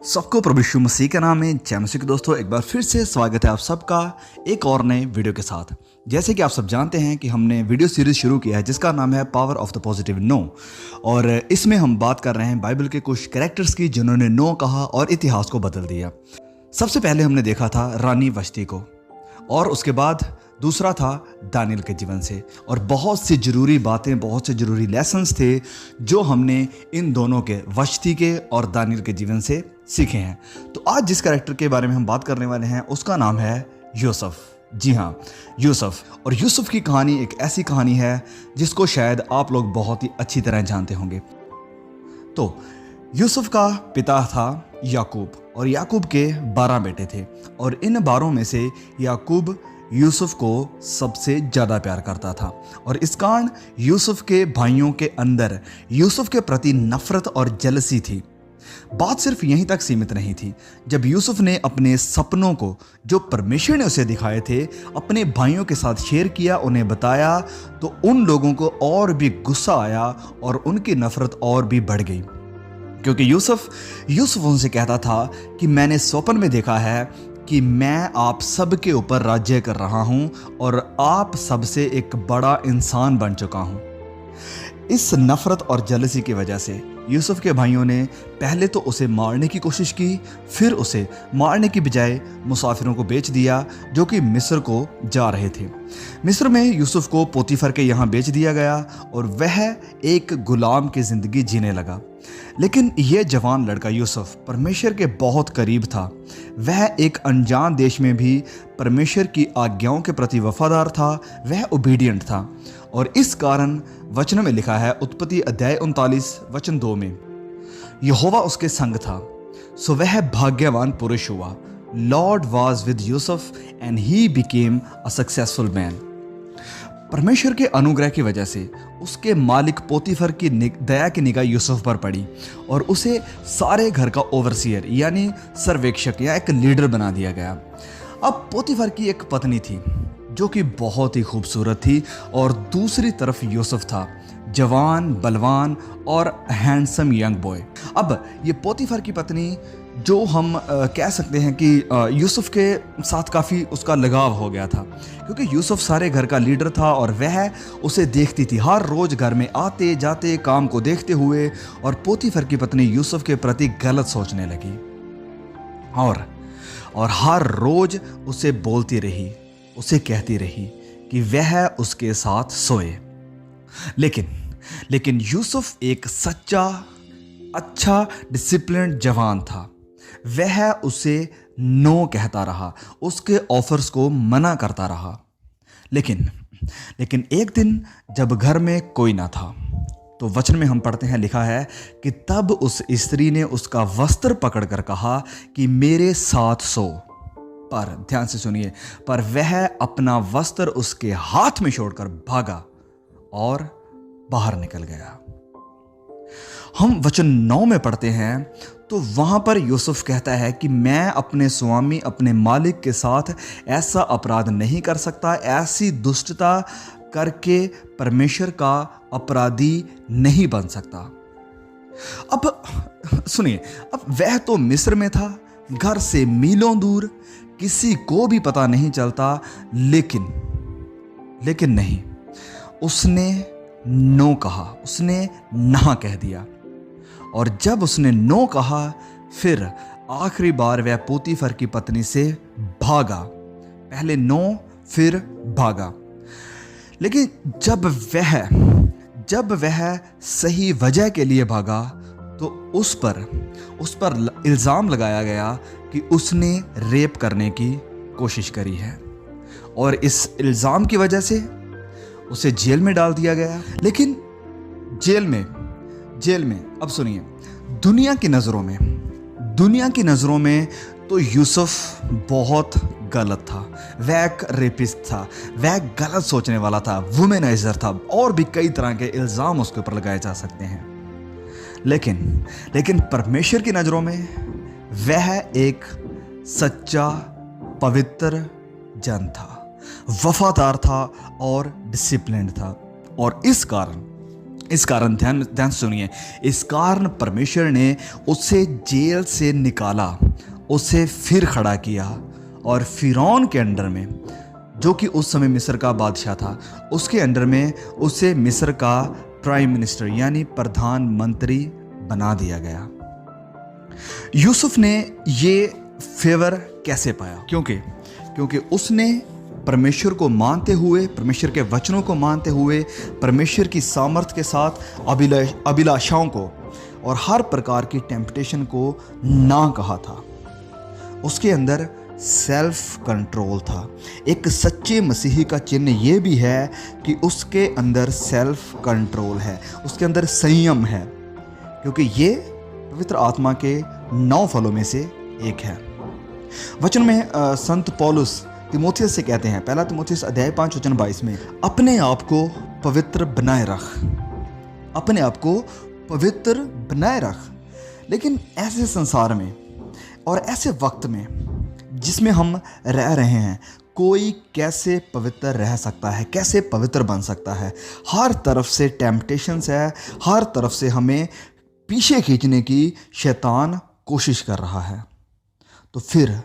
सबको प्रभु यीशु मसीह के नाम में जय मसीह के दोस्तों, एक बार फिर से स्वागत है आप सबका एक और नए वीडियो के साथ। जैसे कि आप सब जानते हैं कि हमने वीडियो सीरीज शुरू किया है जिसका नाम है power of the positive no, और इसमें हम बात कर रहे हैं बाइबल के कुछ कैरेक्टर्स की जिन्होंने नो कहा और इतिहास को बदल दिया। सबसे पहले हमने देखा था रानी वश्ती को, और उसके बाद दूसरा था दानियल के जीवन से, और बहुत सी ज़रूरी बातें, बहुत से ज़रूरी लेसन्स थे जो हमने इन दोनों के, वश्ती के और दानियल के जीवन से सीखे हैं। तो आज जिस कैरेक्टर के बारे में हम बात करने वाले हैं उसका नाम है यूसुफ। जी हाँ, यूसुफ। और यूसुफ की कहानी एक ऐसी कहानी है जिसको शायद आप लोग बहुत ही अच्छी तरह जानते होंगे। तो यूसुफ का पिता था याकूब, और याकूब के 12 बेटे थे, और इन 12 में से याकूब यूसुफ को सबसे ज़्यादा प्यार करता था, और इस कारण यूसुफ के भाइयों के अंदर यूसुफ के प्रति नफरत और जेलसी थी। बात सिर्फ यहीं तक सीमित नहीं थी। जब यूसुफ ने अपने सपनों को जो परमेश्वर ने उसे दिखाए थे अपने भाइयों के साथ शेयर किया, उन्हें बताया, तो उन लोगों को और भी गुस्सा आया और उनकी नफरत और भी बढ़ गई। क्योंकि यूसुफ उनसे कहता था कि मैंने स्वप्न में देखा है कि मैं आप सबके ऊपर राज्य कर रहा हूं और आप सबसे एक बड़ा इंसान बन चुका हूं। इस नफरत और जलसी की वजह से यूसुफ के भाइयों ने पहले तो उसे मारने की कोशिश की, फिर उसे मारने की बजाय मुसाफिरों को बेच दिया जो कि मिस्र को जा रहे थे। मिस्र में यूसुफ को पोतीफर के यहाँ बेच दिया गया और वह एक गुलाम की ज़िंदगी जीने लगा। लेकिन यह जवान लड़का यूसुफ परमेश्वर के बहुत करीब था। वह एक अनजान देश में भी परमेश्वर की आज्ञाओं के प्रति वफादार था, वह ओबीडिएंट था, और इस कारण वचनों में लिखा है, उत्पत्ति अध्याय 39 वचन 2 में, यहोवा उसके संग था, सो वह भाग्यवान पुरुष हुआ। Lord was with Yusuf and he became a successful man. परमेश्वर के अनुग्रह की वजह से उसके मालिक पोतीफर की दया की निगाह यूसुफ पर पड़ी और उसे सारे घर का ओवरसीयर यानी सर्वेक्षक या एक लीडर बना दिया गया। अब पोतीफर की एक पत्नी थी जो कि बहुत ही खूबसूरत थी, और दूसरी तरफ यूसुफ था, जवान, बलवान और हैंडसम यंग बॉय। अब ये पोतीफर की पत्नी, जो हम कह सकते हैं कि यूसुफ के साथ काफ़ी उसका लगाव हो गया था, क्योंकि यूसुफ सारे घर का लीडर था और वह उसे देखती थी हर रोज़ घर में आते जाते, काम को देखते हुए, और पोतीफर की पत्नी यूसुफ के प्रति गलत सोचने लगी और हर रोज़ उसे बोलती रही, उसे कहती रही कि वह उसके साथ सोए। लेकिन यूसुफ एक सच्चा, अच्छा, डिसिप्लिन्ड जवान था। वह उसे नो कहता रहा, उसके ऑफर्स को मना करता रहा। लेकिन एक दिन जब घर में कोई ना था, तो वचन में हम पढ़ते हैं, लिखा है कि तब उस स्त्री ने उसका वस्त्र पकड़कर कहा कि मेरे साथ सो। पर ध्यान से सुनिए, पर वह अपना वस्त्र उसके हाथ में छोड़कर भागा और बाहर निकल गया। हम वचन 9 में पढ़ते हैं, तो वहां पर यूसुफ कहता है कि मैं अपने स्वामी, अपने मालिक के साथ ऐसा अपराध नहीं कर सकता, ऐसी दुष्टता करके परमेश्वर का अपराधी नहीं बन सकता। अब सुनिए, अब वह तो मिस्र में था, घर से मीलों दूर, किसी को भी पता नहीं चलता, लेकिन नहीं, उसने नो कहा, उसने ना कह दिया। और जब उसने नो कहा, फिर आखिरी बार वह पोतीफर की पत्नी से भागा। पहले नो, फिर भागा। लेकिन जब वह सही वजह के लिए भागा, तो उस पर इल्ज़ाम लगाया गया कि उसने रेप करने की कोशिश करी है, और इस इल्ज़ाम की वजह से उसे जेल में डाल दिया गया। लेकिन जेल में अब सुनिए, दुनिया की नज़रों में तो यूसुफ बहुत गलत था। वह एक रेपिस्ट था, वह गलत सोचने वाला था, वुमेनाइजर था, और भी कई तरह के इल्ज़ाम उसके ऊपर लगाए जा सकते हैं। लेकिन परमेश्वर की नज़रों में वह एक सच्चा, पवित्र जन था, वफादार था और डिसिप्लिन्ड था, और इस कारण इस कारण ध्यान ध्यान से सुनिए, इस कारण परमेश्वर ने उसे जेल से निकाला, उसे फिर खड़ा किया और फिरौन के अंडर में, जो कि उस समय मिस्र का बादशाह था, उसके अंडर में उसे मिस्र का प्राइम मिनिस्टर यानी प्रधानमंत्री बना दिया गया। यूसुफ ने ये फेवर कैसे पाया? क्योंकि उसने परमेश्वर को मानते हुए, परमेश्वर के वचनों को मानते हुए, परमेश्वर की सामर्थ के साथ अभिलाषाओं को और हर प्रकार की टेम्पटेशन को ना कहा था। उसके अंदर सेल्फ कंट्रोल था। एक सच्चे मसीही का चिन्ह ये भी है कि उसके अंदर सेल्फ कंट्रोल है, उसके अंदर संयम है, क्योंकि ये पवित्र आत्मा के 9 फलों में से एक है। वचन में संत पौलुस तिमोथियस से कहते हैं, पहला तिमोथियस अध्याय 5 वचन 22 में, अपने आप को पवित्र बनाए रख, अपने आप को पवित्र बनाए रख। लेकिन ऐसे संसार में और ऐसे वक्त में जिसमें हम रह रहे हैं, कोई कैसे पवित्र रह सकता है, कैसे पवित्र बन सकता है? हर तरफ से टेम्पटेशंस है, हर तरफ से हमें पीछे खींचने की शैतान कोशिश कर रहा है। तो फिर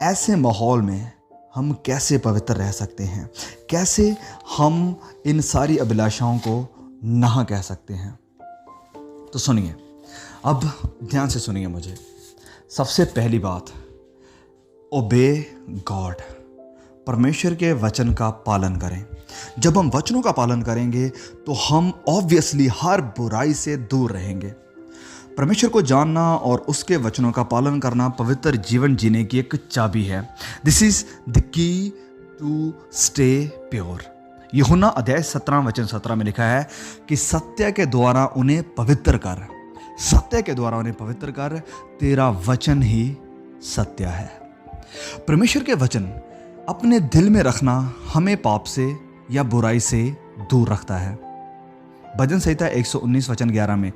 ऐसे माहौल में हम कैसे पवित्र रह सकते हैं? कैसे हम इन सारी अभिलाषाओं को ना कह सकते हैं? तो सुनिए, अब ध्यान से सुनिए मुझे। सबसे पहली बात, ओबे गॉड, परमेश्वर के वचन का पालन करें। जब हम वचनों का पालन करेंगे तो हम ऑब्वियसली हर बुराई से दूर रहेंगे। परमेश्वर को जानना और उसके वचनों का पालन करना पवित्र जीवन जीने की एक चाबी है। This is the key to stay pure. Yuhanna अध्याय 17 वचन 17 में लिखा है कि सत्य के द्वारा उन्हें पवित्र कर, सत्य के द्वारा उन्हें पवित्र कर, तेरा वचन ही सत्य है। परमेश्वर के वचन अपने दिल में रखना हमें पाप से या बुराई से दूर रखता है। भजन संहिता 119 वचन 11 में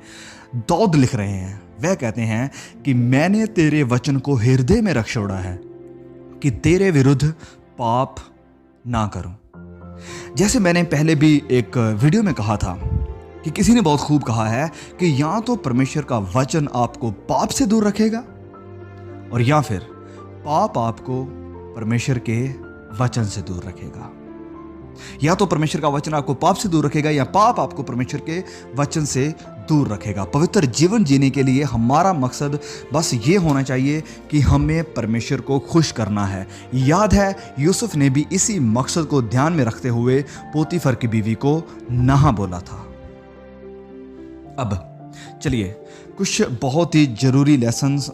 दाऊद लिख रहे हैं, वह कहते हैं कि मैंने तेरे वचन को हृदय में रख छोड़ा है कि तेरे विरुद्ध पाप ना करूं। जैसे मैंने पहले भी एक वीडियो में कहा था कि किसी ने बहुत खूब कहा है कि या तो परमेश्वर का वचन आपको पाप से दूर रखेगा और या फिर पाप आपको परमेश्वर के वचन से दूर रखेगा। या तो परमेश्वर का वचन आपको पाप से दूर रखेगा या पाप आपको परमेश्वर के वचन से दूर रखेगा। पवित्र जीवन जीने के लिए हमारा मकसद बस ये होना चाहिए कि हमें परमेश्वर को खुश करना है। याद है, यूसुफ ने भी इसी मकसद को ध्यान में रखते हुए पोतीफर की बीवी को ना बोला था। अब चलिए कुछ बहुत ही जरूरी lessons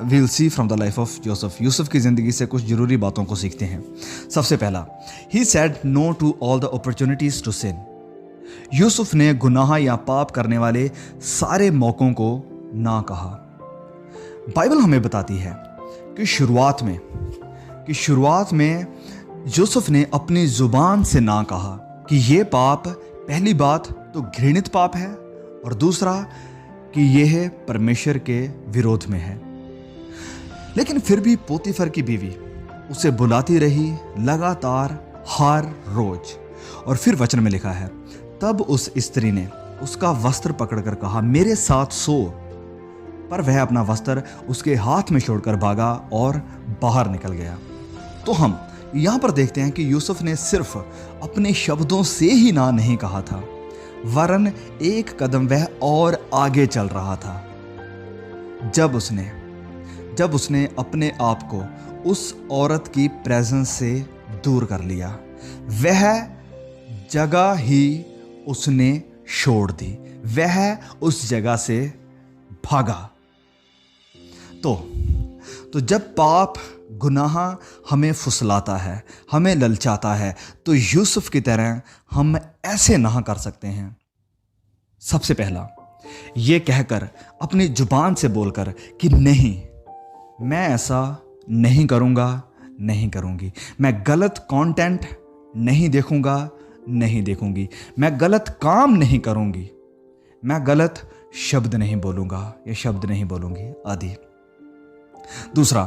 we'll see from the life of Yusuf. Yusuf की ज़िंदगी से कुछ जरूरी बातों को सीखते हैं। सबसे पहला, he said no to all the opportunities to sin. Yusuf ने गुनाह या पाप करने वाले सारे मौकों को ना कहा। बाइबल हमें बताती है कि शुरुआत में यूसुफ ने अपनी जुबान से ना कहा कि ये पाप, पहली बात तो घृणित पाप है और दूसरा कि यह परमेश्वर के विरोध में है। लेकिन फिर भी पोतीफर की बीवी उसे बुलाती रही लगातार हर रोज। और फिर वचन में लिखा है, तब उस स्त्री ने उसका वस्त्र पकड़कर कहा, मेरे साथ सो। पर वह अपना वस्त्र उसके हाथ में छोड़कर भागा और बाहर निकल गया। तो हम यहां पर देखते हैं कि यूसुफ ने सिर्फ अपने शब्दों से ही ना नहीं कहा था, वरन एक कदम वह और आगे चल रहा था। जब उसने अपने आप को उस औरत की प्रेजेंस से दूर कर लिया, वह जगह ही उसने छोड़ दी, वह उस जगह से भागा। तो जब पाप गुनाह हमें फुसलाता है, हमें ललचाता है, तो यूसुफ की तरह हम ऐसे ना कर सकते हैं। सबसे पहला ये कहकर, अपनी जुबान से बोलकर कि नहीं, मैं ऐसा नहीं करूँगा, नहीं करूँगी, मैं गलत कंटेंट नहीं देखूँगा, नहीं देखूँगी, मैं गलत काम नहीं करूँगी, मैं गलत शब्द नहीं बोलूँगा या शब्द नहीं बोलूँगी आदि। दूसरा,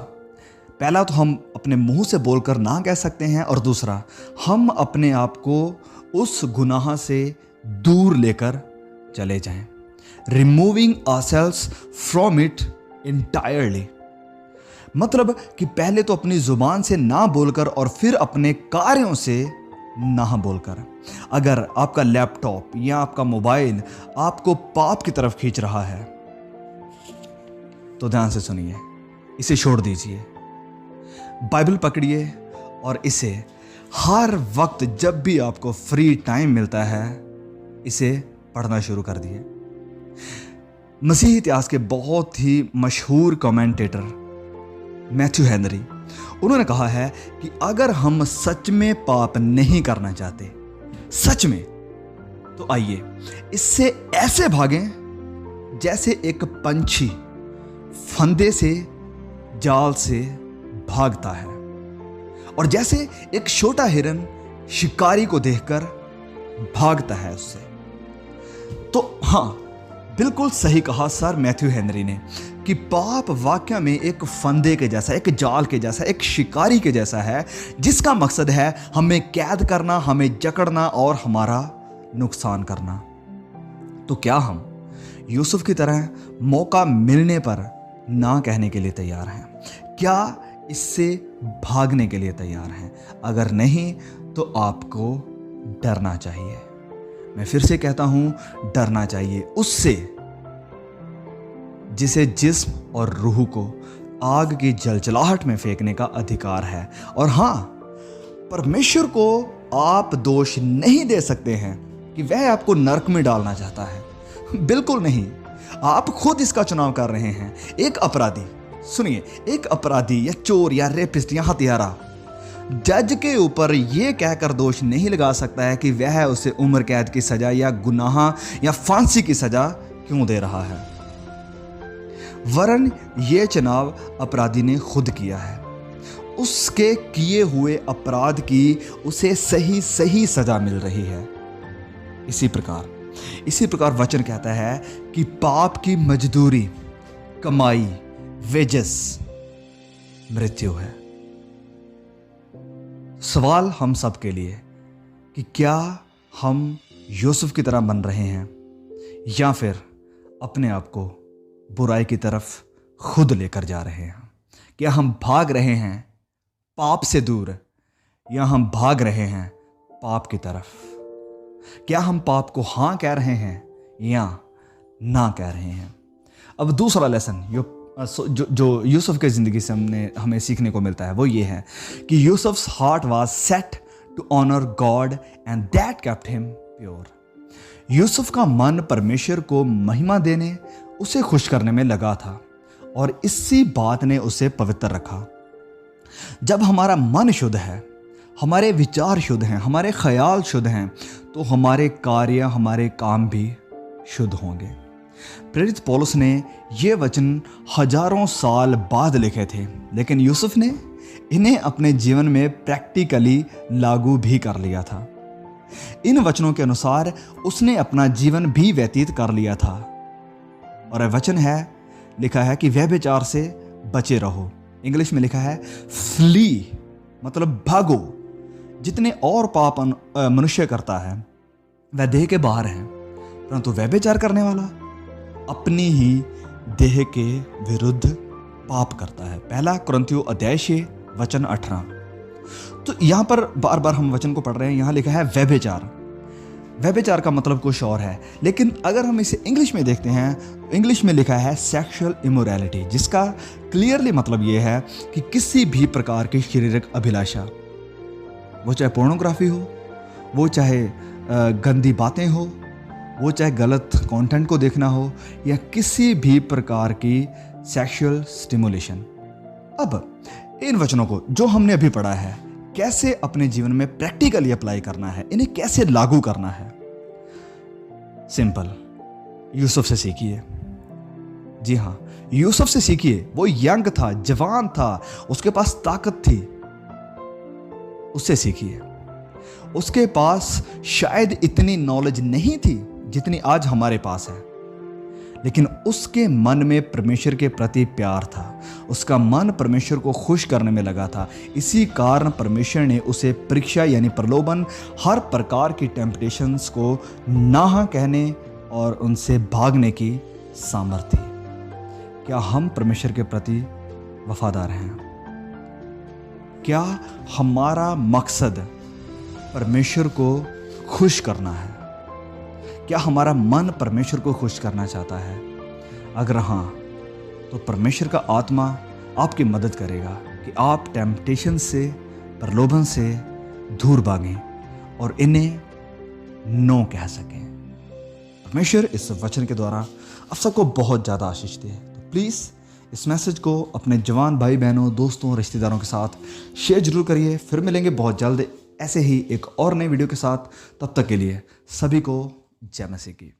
पहला तो हम अपने मुंह से बोलकर ना कह सकते हैं और दूसरा हम अपने आप को उस गुनाह से दूर लेकर चले जाएं, removing ourselves from it entirely. मतलब कि पहले तो अपनी जुबान से ना बोलकर और फिर अपने कार्यों से ना बोलकर। अगर आपका लैपटॉप या आपका मोबाइल आपको पाप की तरफ खींच रहा है तो ध्यान से सुनिए, इसे छोड़ दीजिए। बाइबल पकड़िए और इसे हर वक्त जब भी आपको फ्री टाइम मिलता है इसे पढ़ना शुरू कर दिए। मसीह इतिहास के बहुत ही मशहूर कमेंटेटर मैथ्यू हेनरी, उन्होंने कहा है कि अगर हम सच में पाप नहीं करना चाहते, सच में, तो आइए इससे ऐसे भागें जैसे एक पंछी फंदे से, जाल से भागता है, और जैसे एक छोटा हिरन शिकारी को देखकर भागता है उससे। तो हाँ, बिल्कुल सही कहा सर मैथ्यू हेनरी ने कि पाप वाकई में एक फंदे के जैसा, एक जाल के जैसा, एक शिकारी के जैसा है, जिसका मकसद है हमें कैद करना, हमें जकड़ना और हमारा नुकसान करना। तो क्या हम यूसुफ की तरह मौका मिलने पर ना कहने के लिए तैयार हैं? क्या इससे भागने के लिए तैयार हैं? अगर नहीं तो आपको डरना चाहिए। मैं फिर से कहता हूं, डरना चाहिए उससे जिसे जिस्म और रूह को आग की जलजलाहट में फेंकने का अधिकार है। और हां, परमेश्वर को आप दोष नहीं दे सकते हैं कि वह आपको नरक में डालना चाहता है। बिल्कुल नहीं, आप खुद इसका चुनाव कर रहे हैं। एक अपराधी, सुनिए, एक अपराधी या चोर या रेपिस्ट या हत्यारा जज के ऊपर यह कहकर दोष नहीं लगा सकता है कि वह उसे उम्र कैद की सजा या गुनाह या फांसी की सजा क्यों दे रहा है। वरन यह चुनाव अपराधी ने खुद किया है। उसके किए हुए अपराध की उसे सही सही सजा मिल रही है। इसी प्रकार वचन कहता है कि पाप की मजदूरी, कमाई, वेजस मृत्यु है। सवाल हम सब के लिए कि क्या हम यूसुफ की तरह बन रहे हैं या फिर अपने आप को बुराई की तरफ खुद लेकर जा रहे हैं? क्या हम भाग रहे हैं पाप से दूर या हम भाग रहे हैं पाप की तरफ? क्या हम पाप को हाँ कह रहे हैं या ना कह रहे हैं? अब दूसरा लेसन जो यूसुफ के ज़िंदगी से हमें सीखने को मिलता है वो ये है कि Yusuf's heart was set to honour God and that kept him pure. Yusuf का मन परमेश्वर को महिमा देने, उसे खुश करने में लगा था और इसी बात ने उसे पवित्र रखा। जब हमारा मन शुद्ध है, हमारे विचार शुद्ध हैं, हमारे ख्याल शुद्ध हैं, तो हमारे कार्य, हमारे काम भी शुद्ध होंगे। प्रेरित पौलुस ने ये वचन हजारों साल बाद लिखे थे, लेकिन यूसुफ ने इन्हें अपने जीवन में प्रैक्टिकली लागू भी कर लिया था। इन वचनों के अनुसार उसने अपना जीवन भी व्यतीत कर लिया था। और वचन है, लिखा है कि व्यभिचार से बचे रहो। इंग्लिश में लिखा है फ्ली, मतलब भागो। जितने और पाप मनुष्य करता है वह देह के बाहर है, परंतु व्यभिचार करने वाला अपनी ही देह के विरुद्ध पाप करता है। पहला कुरिन्थियों अध्याय 6 वचन 18। तो यहां पर बार बार हम वचन को पढ़ रहे हैं, यहां लिखा है व्यभिचार। व्यभिचार का मतलब कुछ और है, लेकिन अगर हम इसे इंग्लिश में देखते हैं तो इंग्लिश में लिखा है सेक्सुअल इमोरैलिटी, जिसका क्लियरली मतलब यह है कि किसी भी प्रकार की शारीरिक अभिलाषा, वो चाहे पोर्नोग्राफी हो, वो चाहे गंदी बातें हो, वो चाहे गलत कंटेंट को देखना हो, या किसी भी प्रकार की सेक्सुअल स्टिमुलेशन। अब इन वचनों को जो हमने अभी पढ़ा है कैसे अपने जीवन में प्रैक्टिकली अप्लाई करना है, इन्हें कैसे लागू करना है? सिंपल, यूसुफ से सीखिए। जी हाँ, यूसुफ से सीखिए। वो यंग था, जवान था, उसके पास ताकत थी, उससे सीखिए। उसके पास शायद इतनी नॉलेज नहीं थी जितनी आज हमारे पास है, लेकिन उसके मन में परमेश्वर के प्रति प्यार था। उसका मन परमेश्वर को खुश करने में लगा था। इसी कारण परमेश्वर ने उसे परीक्षा यानी प्रलोभन, हर प्रकार की टेम्पटेशंस को ना कहने और उनसे भागने की सामर्थ्य। क्या हम परमेश्वर के प्रति वफादार हैं? क्या हमारा मकसद परमेश्वर को खुश करना है? क्या हमारा मन परमेश्वर को खुश करना चाहता है? अगर हाँ, तो परमेश्वर का आत्मा आपकी मदद करेगा कि आप टेम्पटेशन से, प्रलोभन से दूर भागें और इन्हें नो कह सकें। परमेश्वर इस वचन के द्वारा आप सबको बहुत ज़्यादा आशीष दे। तो प्लीज़ इस मैसेज को अपने जवान भाई बहनों, दोस्तों, रिश्तेदारों के साथ शेयर जरूर करिए। फिर मिलेंगे बहुत जल्द ऐसे ही एक और नई वीडियो के साथ। तब तक के लिए सभी को जय मसीह की।